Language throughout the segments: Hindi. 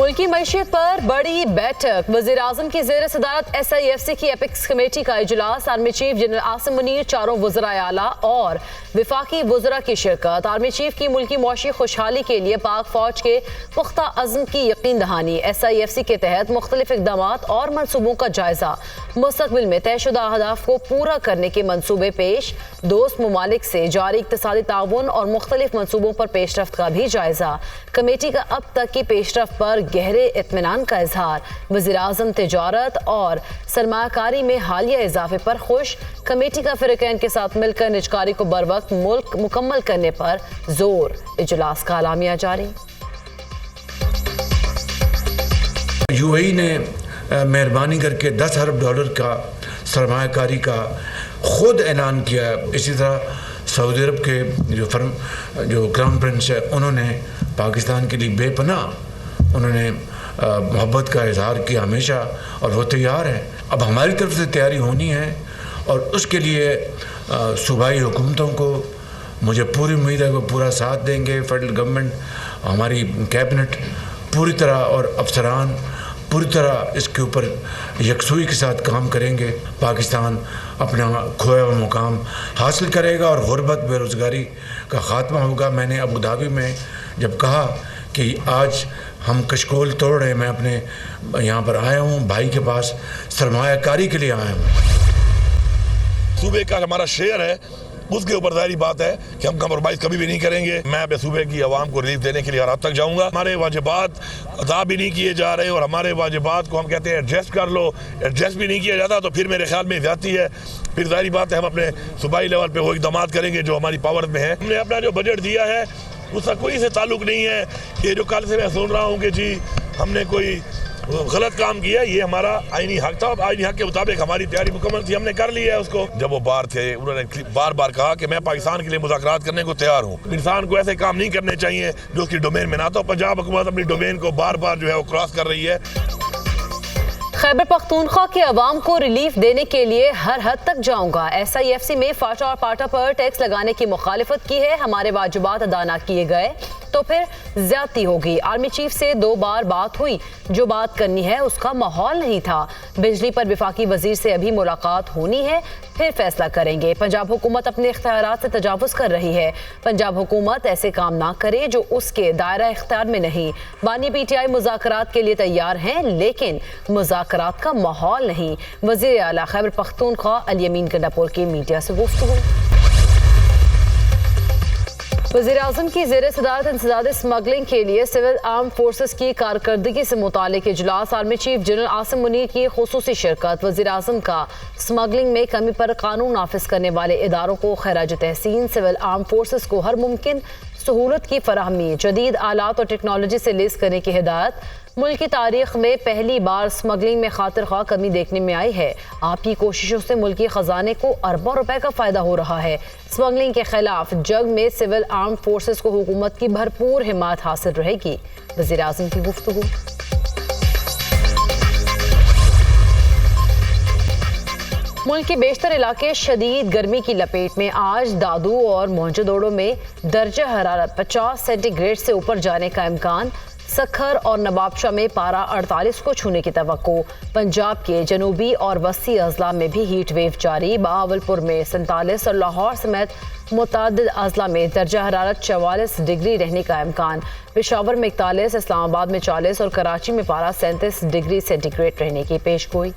मुल्की मईशत पर बड़ी बैठक। वज़ीर-ए-आज़म की ज़ेर सदारत SIFC की एपिक्स कमेटी का इजलास। Army chief general Asim Munir, चारों वज़राए आला और विफाकी वज़रा की शिरकत। आर्मी चीफ की मुल्की मौशी खुशहाली के लिए पाक फौज के पुख्ता अज़्म की यकीन दहानी। SIFC के तहत मुख्तलिफ इक़दामात और मनसूबों का जायजा। मुस्तक़बिल में तयशुदा अहदाफ को पूरा करने के मनसूबे पेश। दोस्त ममालिक से जारी इक़्तिसादी ताउन और मुख्तलिफ मनसूबों पर पेशरफ्त का भी जायजा। कमेटी का अब तक की पेशरफ्त पर गहरे इत्मीनान का इजहार। वज़ीर-ए-आज़म तिजारत और सरमायाकारी में हालिया इजाफे पर खुश। कमेटी का फ़िरक़ैन के साथ मिलकर निजकारी को बर वक्त मुल्क मुकम्मल करने पर जोर। इजलास का आलामिया जारी। UAE ने मेहरबानी करके $10 अरब का सरमायाकारी का खुद ऐलान किया। इसी तरह सऊदी अरब के जो क्राउन प्रिंस है, उन्होंने पाकिस्तान के लिए बेपनाह उन्होंने मोहब्बत का इजहार किया हमेशा, और वो तैयार है। अब हमारी तरफ से तैयारी होनी है और उसके लिए सूबाई हुकूमतों को मुझे पूरी उम्मीद है वो पूरा साथ देंगे। फेडरल गवर्नमेंट, हमारी कैबिनेट पूरी तरह और अफसरान पूरी तरह इसके ऊपर यकसुई के साथ काम करेंगे। पाकिस्तान अपना खोया हुआ मुकाम हासिल करेगा और गुर्बत बेरोज़गारी का ख़ात्मा होगा। मैंने अबू धाबी में जब कहा कि आज हम कशकोल तोड़ रहे हैं, मैं अपने यहाँ पर आया हूँ, भाई के पास सरमायाकारी के लिए आया हूँ। सूबे का हमारा शेयर है, उसके ऊपर जाहिर बात है कि हम कम्प्रोमाइज़ कभी भी नहीं करेंगे। मैं अपने सूबे की आवाम को रिलीफ देने के लिए हर हद तक जाऊँगा। हमारे वाजिबात अदा भी नहीं किए जा रहे और हमारे वाजिबात को हम कहते हैं एडजस्ट कर लो, एडजस्ट भी नहीं किया जाता तो फिर मेरे ख्याल में ज़्यादती है। फिर जाहिर बात है हम अपने सूबाई लेवल पर वो इक़दाम करेंगे जो हमारी पावर में है। हमने अपना जो बजट दिया है उसका कोई से ताल्लुक़ नहीं है कि जो कल से मैं सुन रहा हूँ कि जी हमने कोई गलत काम किया। ये हमारा आईनी हक था, आईनी हक के मुताबिक हमारी तैयारी मुकम्मल थी, हमने कर लिया है उसको। जब वो बाहर थे उन्होंने बार बार कहा कि मैं पाकिस्तान के लिए मुज़ाकरात करने को तैयार हूँ। इंसान को ऐसे काम नहीं करने चाहिए जो उसकी डोमेन में ना। तो पंजाब हुकूमत अपनी डोमेन को बार बार जो है वो क्रॉस कर रही है। खैबर पख्तूनख्वा के अवाम को रिलीफ देने के लिए हर हद तक जाऊंगा। SIFC में फाटा और पाटा पर टैक्स लगाने की मुखालिफत की है। हमारे वाजिबात अदा ना किए गए तो फिर ज्यादती होगी। आर्मी चीफ से 2 बार बात हुई, जो बात करनी है उसका माहौल नहीं था। बिजली पर विफाकी वजीर से अभी मुलाकात होनी है, फिर फैसला करेंगे। पंजाब हुकूमत अपने इख्तियारात से तजावुज़ कर रही है। पंजाब हुकूमत ऐसे काम ना करे जो उसके दायरा इख्तियार में नहीं। बानी PTI मुज़ाकरात के लिए तैयार हैं, लेकिन मुज़ाकरात का माहौल नहीं। वज़ीर आला खैबर पख्तूनख्वा अल यमीन गंडापुर की मीडिया से गुफ्तगू। वज़ीर-ए-आज़म की ज़ेर सदारत इंसदाद स्मगलिंग के लिए सिविल आर्म फोर्सेस की कारकर्दगी से मुतालिक इजलास। Army chief general Asim Munir की खुसूसी शिरकत। वज़ीर-ए-आज़म का स्मगलिंग में कमी पर कानून नाफिज करने वाले इदारों को खैराज तहसीन। सिविल आर्म फोर्सेस को हर मुमकिन सहूलत की फराहमी, जदीद आलात और टेक्नोलॉजी से लेस करने की हिदायत। मुल्क की तारीख में पहली बार स्मगलिंग में खातिर ख्वाह कमी देखने में आई है। आपकी कोशिशों से मुल्की खजाने को अरबों रुपए का फायदा हो रहा है। स्मगलिंग के खिलाफ जंग में सिविल आर्म फोर्सेस को हुकूमत की भरपूर हिमायत हासिल रहेगी। वज़ीर-ए-आज़म की गुफ्तगू। मुल्क के बेशतर इलाके शदीद गर्मी की लपेट में। आज दादू और मोहनजोदड़ो में दर्जा हरारत 50 सेंटीग्रेड से ऊपर जाने का इम्कान। सखर और नवाबशाह में पारा 48 को छूने की तवक्को। पंजाब के जनूबी और वसी अजला में भी हीट वेव जारी। बहावलपुर में 47 और लाहौर समेत मुतअद्दिद अजला में दर्जा हरारत 44 डिग्री रहने का इम्कान। पेशावर में 41, इस्लामाबाद में 40 और कराची में पारा 37 डिग्री सेंटीग्रेड रहने की पेशगोई।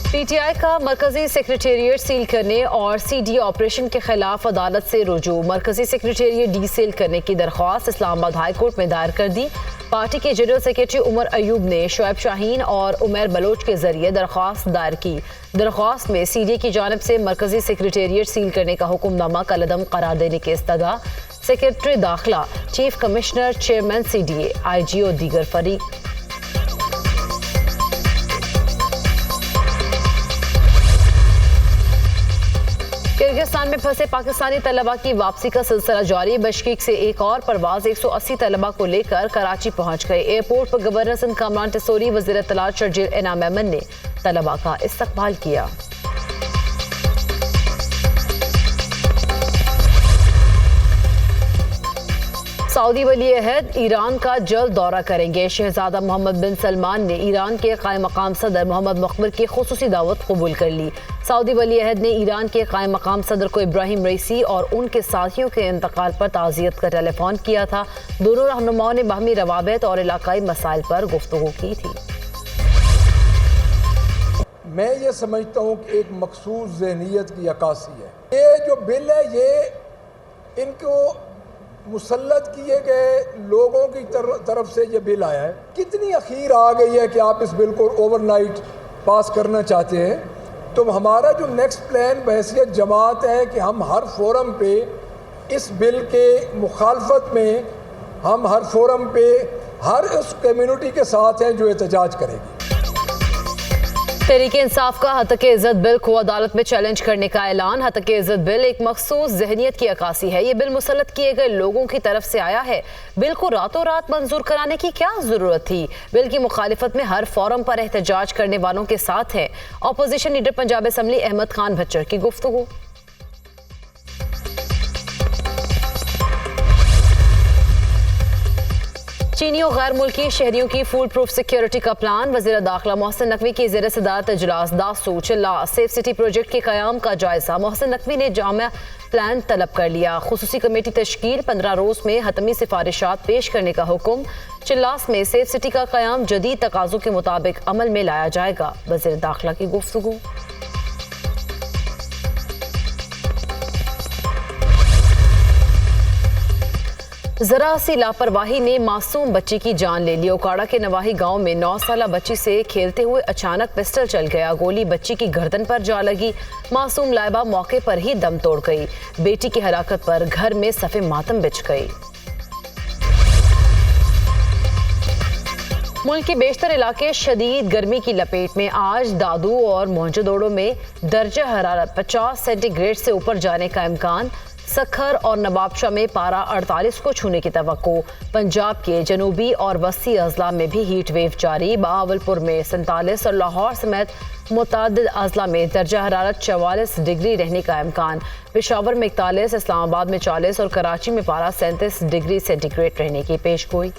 PTI का मरकजी सेक्रेटेरिएट सील करने और CDA ऑपरेशन के खिलाफ अदालत से रुजू। मरकजी सेक्रेटेरिएट डीसील करने की दरख्वास्त इस्लामाबाद हाई कोर्ट में दायर कर दी। पार्टी के जनरल सेक्रेटरी उमर अयूब ने शोएब शाहीन और उमर बलोच के जरिए दरख्वास्त दायर की। दरख्वास्त में CDA की जानिब से मरकजी सेक्रेटेरिएट सील करने का हुक्मनामा कलअदम करार देने की इस्तदा। सेक्रेटरी दाखिला, chief commissioner, chairman CDA, IG और दीगर फरीक। किर्गिस्तान में फंसे पाकिस्तानी तलबा की वापसी का सिलसिला जारी। बशकीक से एक और परवाज 180 तलबा को लेकर कराची पहुंच गए। एयरपोर्ट पर गवर्नर सिंध कामरान टिसोरी, वज़ीर इत्तलात शर्जील इनाम अहमद ने तलबा का इस्तकबाल किया। सऊदी वली अहद ईरान का जल्द दौरा करेंगे। शहजादा मोहम्मद बिन सलमान ने ईरान के कायम मकाम सदर मोहम्मद मुक़बिल की खुसूसी दावत कबूल कर ली। सऊदी वली अहद ने ईरान के कायम मकाम सदर को इब्राहिम रईसी और उनके साथियों के इंतकाल पर ताज़ियत का टेलीफोन किया था। दोनों रहनुमाओं ने बाहमी रवाबित और इलाकाई मसाइल पर गुफ्तगू की थी। मैं ये समझता हूँ कि एक मखसूस ज़हनियत की अक्कासी है। ये जो बिल है ये इनको मुसल्लत किए गए लोगों की तरफ से ये बिल आया है। कितनी अखीर आ गई है कि आप इस बिल को ओवरनाइट पास करना चाहते हैं। तो हमारा जो नेक्स्ट प्लान बहैसियत जमात है कि हम हर फोरम पे इस बिल के मुखालफत में हम हर फोरम पे हर उस कम्युनिटी के साथ हैं जो एहतजाज करेगी। तहरीक इंसाफ का हतके इज्जत बिल को अदालत में चैलेंज करने का ऐलान। हतके इज्जत बिल एक मखसूस ज़हनियत की अक्कासी है। ये बिल मुसल्लत किए गए लोगों की तरफ से आया है। बिल को रातों रात मंजूर कराने की क्या जरूरत थी। बिल की मुखालिफत में हर फोरम पर एहतजाज करने वालों के साथ हैं opposition leader Punjab assembly Ahmad Khan Bhachar की गुफ्तगू। चीनी और गैर मुल्की शहरियों की फूल प्रूफ सिक्योरिटी का प्लान। वज़ीर दाखिला मोहसिन नकवी की ज़ेर सदारत इजलास दासू चिल्ला सेफ सिटी प्रोजेक्ट के क़याम का जायजा। मोहसिन नकवी ने जामा प्लान तलब कर लिया। खुसूसी कमेटी तश्कील 15 रोज़ में हतमी सिफारिशात पेश करने का हुक्म। चिल्लास में सेफ सिटी का क़याम जदीद तकाज़ों के मुताबिक अमल में लाया जाएगा। वज़ीर दाखिला की गुफ्तगू। जरा सी लापरवाही ने मासूम बच्ची की जान ले ली। ओकाड़ा के नवाही गांव में 9 साला बच्ची से खेलते हुए अचानक पिस्टल चल गया। गोली बच्ची की गर्दन पर जा लगी। मासूम लाइबा मौके पर ही दम तोड़ गई। बेटी की हलाकत पर घर में सफ़े मातम बिछ गई। मुल्क के बेशतर इलाके शदीद गर्मी की लपेट में। आज दादू और मोहनजोदड़ो में दर्जा हरारत 50 सेंटीग्रेड से ऊपर जाने का इम्कान। सखर और नवाबशाह में पारा 48 को छूने की तवक्को। पंजाब के जनूबी और वस्ती अजला में भी हीट वेव जारी। बहावलपुर में 47 और लाहौर समेत मुतअद्दिद अजला में दर्जा हरारत 44 डिग्री रहने का इम्कान। पेशावर में 41, इस्लामाबाद में 40 और कराची में पारा 37 डिग्री सेंटीग्रेड रहने की पेशगोई।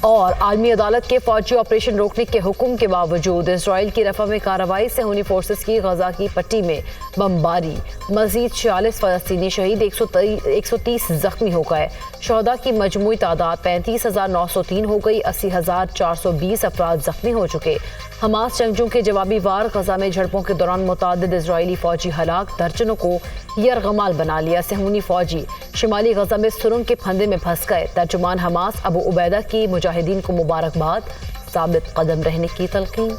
और आलमी अदालत के फौजी ऑपरेशन रोकने के हुक्म के बावजूद इसराइल की रफा में कार्रवाई से हुनी फोर्सेस की गजा की पट्टी में बमबारी। मजीद 46 फ़लस्तीनी शहीद, 130 जख्मी हो गए। शहदा की मजमूई तादाद 35,903 हो गई। 80,420 अफराद जख्मी हो चुके। हमास जंगजों के जवाबी वार गजा में झड़पों के दौरान मुतअद्दिद इजरायली फौजी हलाक। दर्जनों को यरगमाल बना लिया। सहूनी फौजी शिमाली गजा में सुरंग के फंदे में फंस गए। तर्जुमान हमास अबू उबैदा की मुजाहिदीन को मुबारकबाद। साबित कदम रहने की तलकीन।